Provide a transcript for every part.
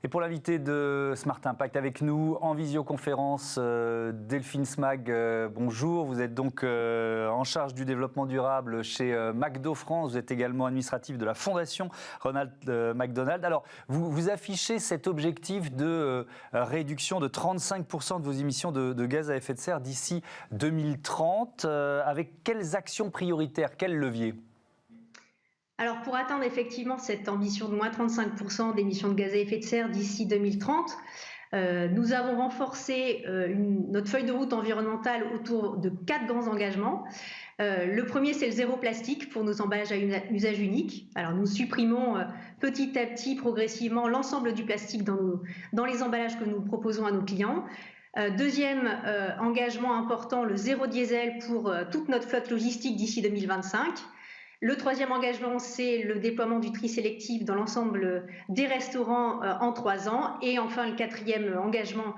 Et pour l'invité de Smart Impact avec nous, en visioconférence, Delphine Smag, bonjour. Vous êtes donc en charge du développement durable chez McDo France. Vous êtes également administratif de la Fondation Ronald McDonald. Alors, vous affichez cet objectif de réduction de 35% de vos émissions de gaz à effet de serre d'ici 2030. Avec quelles actions prioritaires, quels leviers ? Alors, pour atteindre effectivement cette ambition de moins 35% d'émissions de gaz à effet de serre d'ici 2030, nous avons renforcé notre feuille de route environnementale autour de 4 grands engagements. Le premier, c'est le zéro plastique pour nos emballages à usage unique. Alors, nous supprimons petit à petit, progressivement, l'ensemble du plastique dans les emballages que nous proposons à nos clients. Deuxième engagement important, le zéro diesel pour toute notre flotte logistique d'ici 2025. Le troisième engagement, c'est le déploiement du tri sélectif dans l'ensemble des restaurants en 3 ans. Et enfin, le quatrième engagement,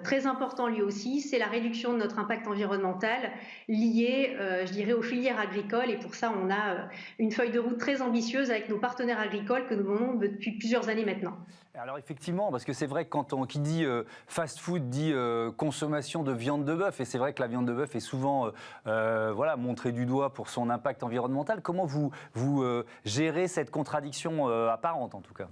très important lui aussi, c'est la réduction de notre impact environnemental lié, je dirais, aux filières agricoles. Et pour ça, on a une feuille de route très ambitieuse avec nos partenaires agricoles que nous menons depuis plusieurs années maintenant. Alors effectivement, parce que c'est vrai que qui dit fast-food dit consommation de viande de bœuf, et c'est vrai que la viande de bœuf est souvent montrée du doigt pour son impact environnemental. Comment vous gérez cette contradiction apparente en tout cas ?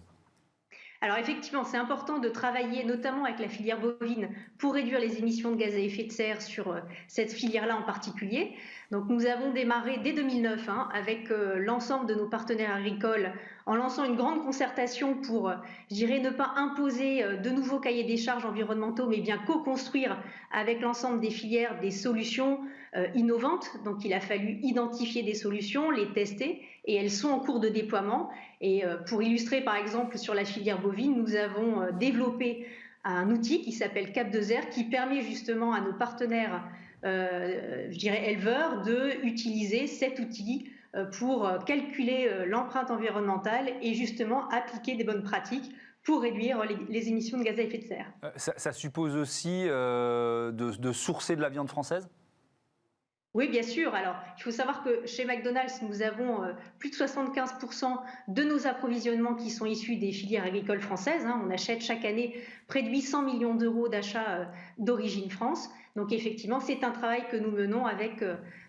Alors effectivement, c'est important de travailler notamment avec la filière bovine pour réduire les émissions de gaz à effet de serre sur cette filière-là en particulier. Donc nous avons démarré dès 2009 avec l'ensemble de nos partenaires agricoles en lançant une grande concertation pour, je dirais, ne pas imposer de nouveaux cahiers des charges environnementaux, mais bien co-construire avec l'ensemble des filières des solutions innovantes. Donc il a fallu identifier des solutions, les tester, et elles sont en cours de déploiement. Et pour illustrer par exemple sur la filière bovine, nous avons développé un outil qui s'appelle Cap2R qui permet justement à nos partenaires je dirais éleveurs d'utiliser cet outil pour calculer l'empreinte environnementale et justement appliquer des bonnes pratiques pour réduire les émissions de gaz à effet de serre. Ça suppose aussi de sourcer de la viande française ? Oui, bien sûr. Alors, il faut savoir que chez McDonald's, nous avons plus de 75% de nos approvisionnements qui sont issus des filières agricoles françaises. On achète chaque année près de 800 millions d'euros d'achats d'origine France. Donc, effectivement, c'est un travail que nous menons avec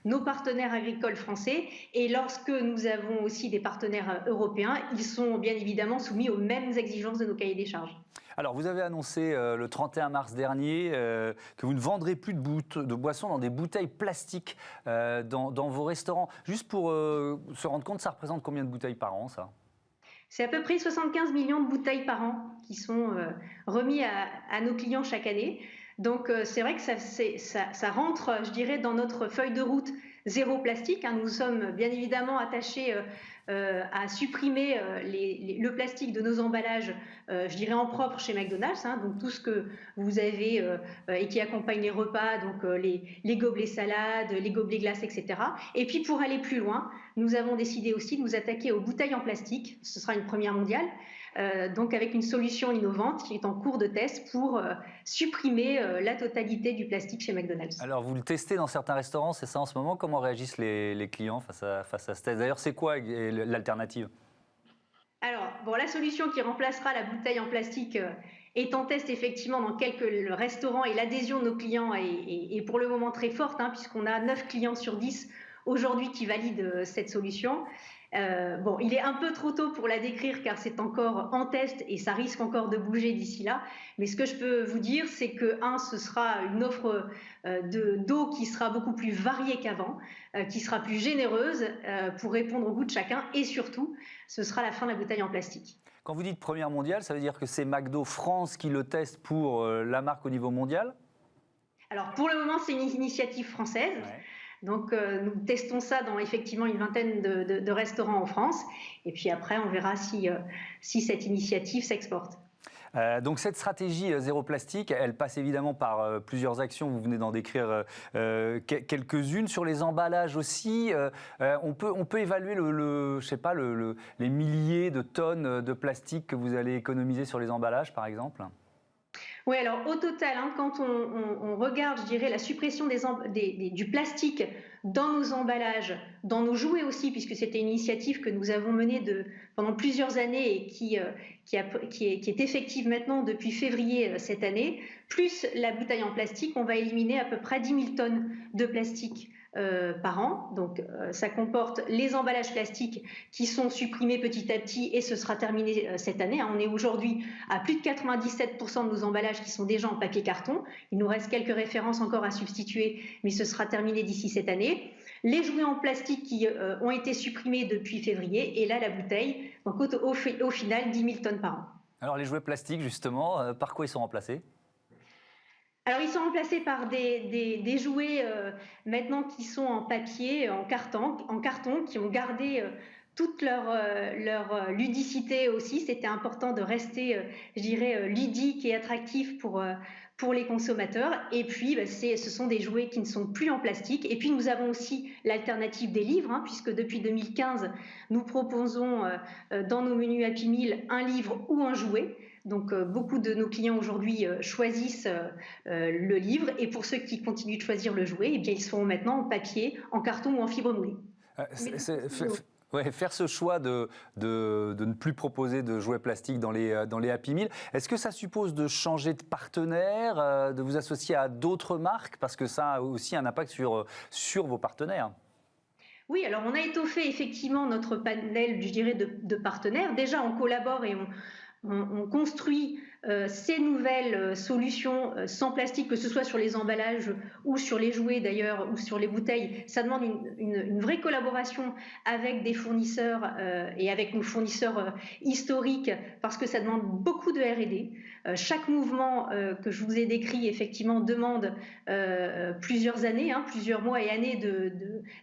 nos partenaires agricoles français. Et lorsque nous avons aussi des partenaires européens, ils sont bien évidemment soumis aux mêmes exigences de nos cahiers des charges. Alors, vous avez annoncé le 31 mars dernier que vous ne vendrez plus de boissons dans des bouteilles plastiques dans vos restaurants. Juste pour se rendre compte, ça représente combien de bouteilles par an, ça ? C'est à peu près 75 millions de bouteilles par an qui sont remis à nos clients chaque année. Donc, c'est vrai que ça rentre, je dirais, dans notre feuille de route zéro plastique. Nous sommes bien évidemment attachés à supprimer le plastique de nos emballages, je dirais en propre chez McDonald's. Donc tout ce que vous avez et qui accompagne les repas, donc les gobelets salades, les gobelets glaces, etc. Et puis pour aller plus loin, nous avons décidé aussi de nous attaquer aux bouteilles en plastique. Ce sera une première mondiale. Donc avec une solution innovante qui est en cours de test pour supprimer la totalité du plastique chez McDonald's. Alors vous le testez dans certains restaurants, c'est ça en ce moment ? Comment réagissent les clients face à ce test ? D'ailleurs, c'est quoi l'alternative ? Alors, la solution qui remplacera la bouteille en plastique est en test effectivement dans quelques restaurants et l'adhésion de nos clients est pour le moment très forte puisqu'on a 9 clients sur 10 aujourd'hui qui valident cette solution. Il est un peu trop tôt pour la décrire car c'est encore en test et ça risque encore de bouger d'ici là. Mais ce que je peux vous dire, c'est que ce sera une offre d'eau qui sera beaucoup plus variée qu'avant, qui sera plus généreuse pour répondre aux goûts de chacun et surtout, ce sera la fin de la bouteille en plastique. Quand vous dites première mondiale, ça veut dire que c'est McDo France qui le teste pour la marque au niveau mondial ? Alors pour le moment, c'est une initiative française. Ouais. Donc, nous testons ça dans effectivement une vingtaine de restaurants en France. Et puis après, on verra si cette initiative s'exporte. Donc cette stratégie zéro plastique, elle passe évidemment par plusieurs actions. Vous venez d'en décrire quelques-unes. Sur les emballages aussi, on peut évaluer les milliers de tonnes de plastique que vous allez économiser sur les emballages, par exemple ? Oui, alors au total, hein, quand on regarde, je dirais, la suppression du plastique dans nos emballages, dans nos jouets aussi, puisque c'était une initiative que nous avons menée pendant plusieurs années et qui est effective maintenant depuis février cette année, plus la bouteille en plastique, on va éliminer à peu près 10 000 tonnes de plastique par an. Donc ça comporte les emballages plastiques qui sont supprimés petit à petit et ce sera terminé cette année. On est aujourd'hui à plus de 97% de nos emballages qui sont déjà en papier carton. Il nous reste quelques références encore à substituer, mais ce sera terminé d'ici cette année. Les jouets en plastique qui ont été supprimés depuis février et là la bouteille. Donc au final 10 000 tonnes par an. Alors les jouets plastiques justement, par quoi ils sont remplacés ? Alors, ils sont remplacés par des jouets maintenant qui sont en papier, en carton qui ont gardé toute leur ludicité aussi. C'était important de rester, je dirais, ludique et attractif pour les consommateurs. Et puis, ce sont des jouets qui ne sont plus en plastique. Et puis, nous avons aussi l'alternative des livres, hein, puisque depuis 2015, nous proposons dans nos menus Happy Meal un livre ou un jouet. Donc, beaucoup de nos clients aujourd'hui choisissent le livre. Et pour ceux qui continuent de choisir le jouet, eh bien, ils seront maintenant en papier, en carton ou en fibre moulée. Ouais, faire ce choix de ne plus proposer de jouets plastiques dans les Happy Meal, est-ce que ça suppose de changer de partenaire, de vous associer à d'autres marques? Parce que ça a aussi un impact sur vos partenaires. Oui, alors on a étoffé effectivement notre panel, je dirais, de partenaires. Déjà, on collabore et on construit ces nouvelles solutions sans plastique, que ce soit sur les emballages ou sur les jouets d'ailleurs, ou sur les bouteilles. Ça demande une vraie collaboration avec des fournisseurs et avec nos fournisseurs historiques, parce que ça demande beaucoup de R&D. Chaque mouvement que je vous ai décrit, effectivement, demande plusieurs années, hein, plusieurs mois et années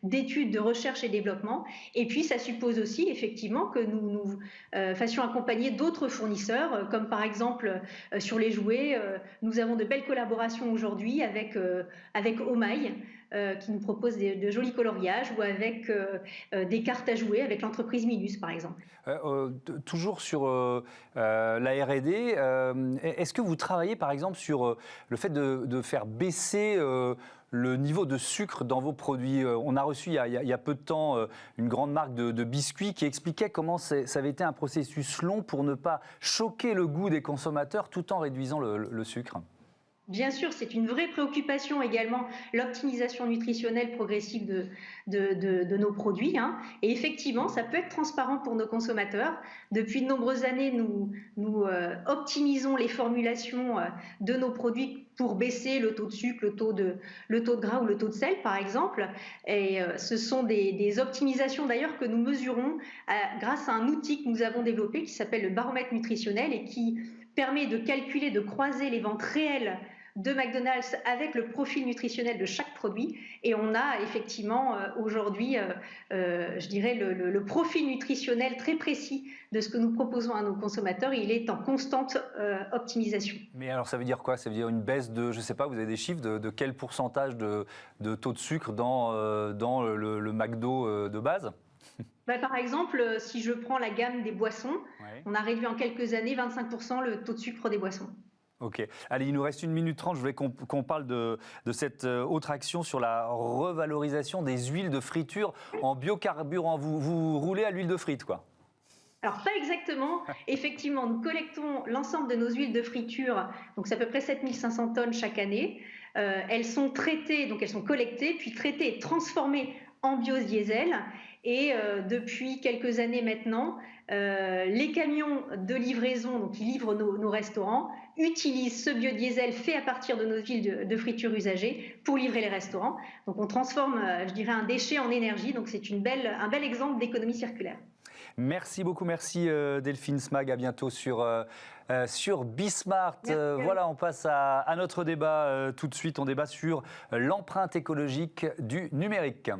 d'études, de recherche et développement. Et puis, ça suppose aussi, effectivement, que nous fassions accompagner d'autres fournisseurs, comme par exemple sur les jouets. Nous avons de belles collaborations aujourd'hui avec Omaï, qui nous propose de jolis coloriages, ou avec des cartes à jouer avec l'entreprise Minus, par exemple. Toujours sur la R&D, est-ce que vous travaillez par exemple sur le fait de faire baisser le niveau de sucre dans vos produits? On a reçu il y a peu de temps une grande marque de biscuits qui expliquait comment ça avait été un processus long pour ne pas choquer le goût des consommateurs tout en réduisant le sucre. Bien sûr, c'est une vraie préoccupation également, l'optimisation nutritionnelle progressive de nos produits, hein. Et effectivement, ça peut être transparent pour nos consommateurs. Depuis de nombreuses années, nous optimisons les formulations de nos produits pour baisser le taux de sucre, le taux de gras ou le taux de sel, par exemple. Et ce sont des optimisations d'ailleurs que nous mesurons grâce à un outil que nous avons développé qui s'appelle le baromètre nutritionnel et qui permet de calculer, de croiser les ventes réelles de McDonald's avec le profil nutritionnel de chaque produit. Et on a effectivement aujourd'hui, je dirais, le profil nutritionnel très précis de ce que nous proposons à nos consommateurs. Il est en constante optimisation. Mais alors ça veut dire quoi? Ça veut dire une baisse de, je ne sais pas, vous avez des chiffres de quel pourcentage de taux de sucre dans le McDo de base? Par exemple, si je prends la gamme des boissons, ouais, on a réduit en quelques années 25% le taux de sucre des boissons. Ok. Allez, il nous reste 1 minute 30. Je voulais qu'on parle de cette autre action sur la revalorisation des huiles de friture en biocarburant. Vous roulez à l'huile de frite, quoi? Alors, pas exactement. Effectivement, nous collectons l'ensemble de nos huiles de friture, donc c'est à peu près 7500 tonnes chaque année. Elles sont traitées, donc elles sont collectées, puis traitées et transformées en biodiesel. Et depuis quelques années maintenant, les camions de livraison, donc qui livrent nos restaurants, utilisent ce biodiesel fait à partir de nos huiles de friture usagées pour livrer les restaurants. Donc on transforme, je dirais, un déchet en énergie. Donc c'est un bel exemple d'économie circulaire. Merci beaucoup, merci Delphine Smag. À bientôt sur Bismart. Voilà, on passe à notre débat tout de suite. On débat sur l'empreinte écologique du numérique.